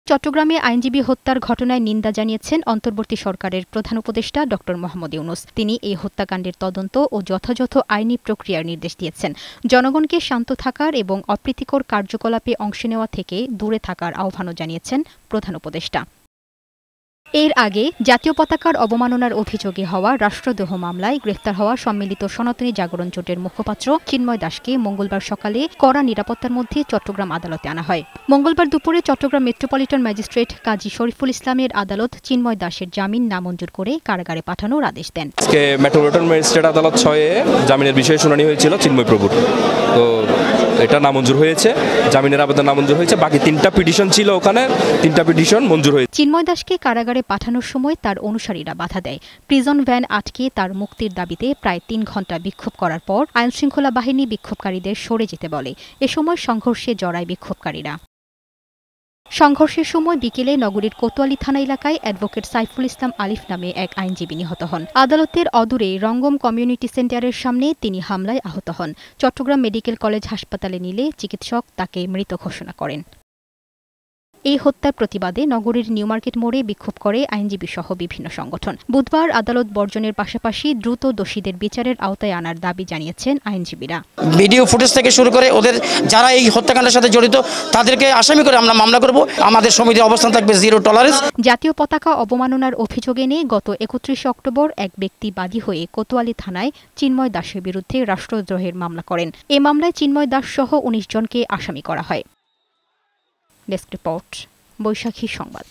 চট্টগ্রামে আইনজীবী হত্যার ঘটনায় নিন্দা জানিয়েছেন অন্তর্বর্তী সরকারের প্রধান উপদেষ্টা ড মোহাম্মদ ইউনূস। তিনি এই হত্যাকাণ্ডের তদন্ত ও যথাযথ আইনি প্রক্রিয়ার নির্দেশ দিয়েছেন। জনগণকে শান্ত থাকার এবং অপ্রীতিকর কার্যকলাপে অংশ নেওয়া থেকে দূরে থাকার আহ্বানও জানিয়েছেন প্রধান উপদেষ্টা। এর আগে জাতীয় পতাকার অবমাননার অভিযোগে হওয়া রাষ্ট্রদ্রোহ মামলায় গ্রেফতার হওয়া সম্মিলিত সনাতনী জাগরণ জোটের মুখপাত্র চিন্ময় দাসকে মঙ্গলবার সকালে কড়া নিরাপত্তার মধ্যে চট্টগ্রাম আদালতে আনা হয়। মঙ্গলবার দুপুরে চট্টগ্রাম মেট্রোপলিটন ম্যাজিস্ট্রেট কাজী শরীফুল ইসলামের আদালত চিন্ময় দাসের জামিন নামঞ্জুর করে কারাগারে পাঠানোর আদেশ দেন। মেট্রোপলিটন ম্যাজিস্ট্রেট আদালত 6-এ জামিনের বিষয়ে শুনানি হয়েছিল চিন্ময় প্রভুর, তো এটা নামঞ্জুর হয়েছে, জামিনের আবেদন নামঞ্জুর হয়েছে। বাকি 3টা পিটিশন ছিল, ওখানে 3টা পিটিশন মঞ্জুর হয়েছে। চিন্ময় দাসকে কারাগারে পাঠানোর সময় তার অনুসারীরা বাধা দেয়। প্রিজন ভ্যান আটকে তার মুক্তির দাবিতে প্রায় 3 ঘণ্টা বিক্ষোভ করার পর আইনশৃঙ্খলা বাহিনী বিক্ষোভকারীদের সরে যেতে বলে। এ সময় সংঘর্ষে জড়ায় বিক্ষোভকারীরা। সংঘর্ষের সময় বিকেলে নগরীর কোতোয়ালি থানা এলাকায় অ্যাডভোকেট সাইফুল ইসলাম আলিফ নামে এক আইনজীবী নিহত হন। আদালতের অদূরে রঙ্গম কমিউনিটি সেন্টারের সামনে তিনি হামলায় আহত হন। চট্টগ্রাম মেডিকেল কলেজ হাসপাতালে নিলে চিকিৎসক তাকে মৃত ঘোষণা করেন। এই হত্যার প্রতিবাদে নগরীর নিউ মার্কেট মোড়ে বিক্ষোভ করে আইনজীবী সহ বিভিন্ন সংগঠন। বুধবার আদালত বর্জনের পাশাপাশি দ্রুত দোষীদের বিচারের আওতায় আনার দাবি জানিয়েছেন আইনজীবীরা। ভিডিও ফুটেজ থেকে শুরু করে ওদের যারা এই হত্যাকাণ্ডের সাথে জড়িত তাদেরকে আসামি করে আমরা মামলা করব। আমাদের সমিতির অবস্থান থাকবে জিরো টলারেন্স। জাতীয় পতাকা অবমাননার অভিযোগ এনে গত 31 অক্টোবর এক ব্যক্তি বাদী হয়ে কোতোয়ালি থানায় চিন্ময় দাসের বিরুদ্ধে রাষ্ট্রদ্রোহের মামলা করেন। এ মামলায় চিন্ময় দাস সহ 19 জনকে আসামি করা হয়। ডেস্ক রিপোর্ট, বৈশাখী সংবাদ।